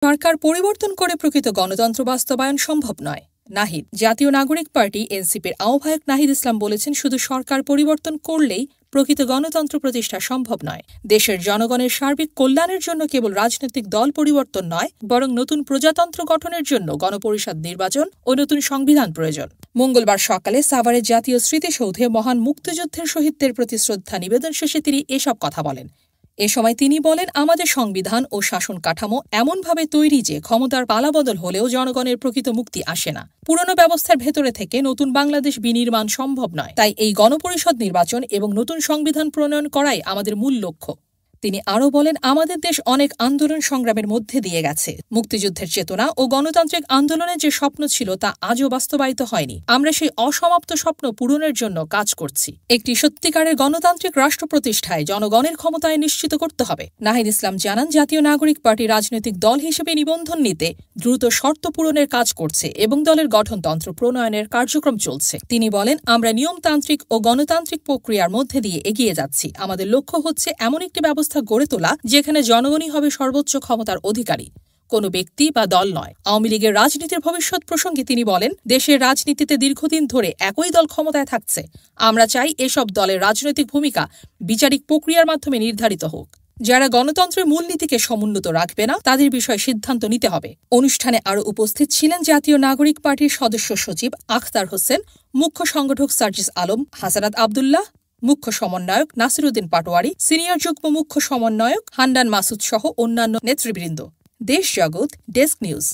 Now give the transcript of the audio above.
সরকার পরিবর্তন করে প্রকৃত গণতন্ত্র বাস্তবায়ন সম্ভব নয়। নাহিদ। জাতীয় নাগরিক পার্টি এনসিপির আহ্বায়ক নাহিদ ইসলাম বলেছেন, শুধু সরকার পরিবর্তন করলেই প্রকৃত গণতন্ত্র প্রতিষ্ঠা সম্ভব নয়। দেশের জনগণের সার্বিক কল্যাণের জন্য কেবল রাজনৈতিক দল পরিবর্তন নয়, বরং নতুন প্রজাতন্ত্র গঠনের জন্য গণপরিষদ নির্বাচন ও নতুন সংবিধান প্রয়োজন। মঙ্গলবার সকালে সাভারের জাতীয় স্মৃতিসৌধে মহান মুক্তিযুদ্ধের শহীদদের প্রতি শ্রদ্ধা নিবেদন শেষে তিনি এসব কথা বলেন। এ সময় তিনি বলেন, আমাদের সংবিধান ও শাসন কাঠামো এমনভাবে তৈরি যে ক্ষমতার পালাবদল হলেও জনগণের প্রকৃত মুক্তি আসে না। পুরনো ব্যবস্থার ভেতরে থেকে নতুন বাংলাদেশ বিনির্মাণ সম্ভব নয়। তাই এই গণপরিষদ নির্বাচন এবং নতুন সংবিধান প্রণয়ন করাই আমাদের মূল লক্ষ্য। তিনি আরও বলেন, আমাদের দেশ অনেক আন্দোলন সংগ্রামের মধ্যে দিয়ে গেছে। মুক্তিযুদ্ধের চেতনা ও গণতান্ত্রিক আন্দোলনের যে স্বপ্ন ছিল তা আজও বাস্তবায়িত হয়নি। আমরা সেই অসমাপ্ত স্বপ্ন পূরণের জন্য কাজ করছি। একটি সত্যিকারের গণতান্ত্রিক রাষ্ট্র প্রতিষ্ঠায় জনগণের ক্ষমতায় নিশ্চিত করতে হবে। নাহিদ ইসলাম জানান, জাতীয় নাগরিক পার্টি রাজনৈতিক দল হিসেবে নিবন্ধন নিতে দ্রুত শর্ত পূরণের কাজ করছে এবং দলের গঠনতন্ত্র প্রণয়নের কার্যক্রম চলছে। তিনি বলেন, আমরা নিয়মতান্ত্রিক ও গণতান্ত্রিক প্রক্রিয়ার মধ্যে দিয়ে এগিয়ে যাচ্ছি। আমাদের লক্ষ্য হচ্ছে এমন একটি ব্যবস্থা গড়ে তোলা যেখানে জনগণই হবে সর্বোচ্চ ক্ষমতার অধিকারী, কোনো ব্যক্তি বা দল নয়। আওয়ামী লীগের রাজনীতির ভবিষ্যৎ প্রসঙ্গে তিনি বলেন, দেশের রাজনীতিতে দীর্ঘদিন ধরে একই দল ক্ষমতায় থাকছে। আমরা চাই এসব দলের রাজনৈতিক ভূমিকা বিচারিক প্রক্রিয়ার মাধ্যমে নির্ধারিত হোক। যারা গণতন্ত্রের মূলনীতিকে সমুন্নত রাখবে না, তাদের বিষয়ে সিদ্ধান্ত নিতে হবে। অনুষ্ঠানে আরও উপস্থিত ছিলেন জাতীয় নাগরিক পার্টির সদস্য সচিব আখতার হোসেন, মুখ্য সংগঠক সার্জিস আলম, হাসানাত আবদুল্লাহ, মুখ্য সমন্বয়ক নাসিরউদ্দিন পাটোয়ারি, সিনিয়র যুগ্ম মুখ্য সমন্বয়ক হান্নান মাসুদ সহ অন্যান্য নেতৃবৃন্দ। দেশ জগৎ ডেস্ক নিউজ।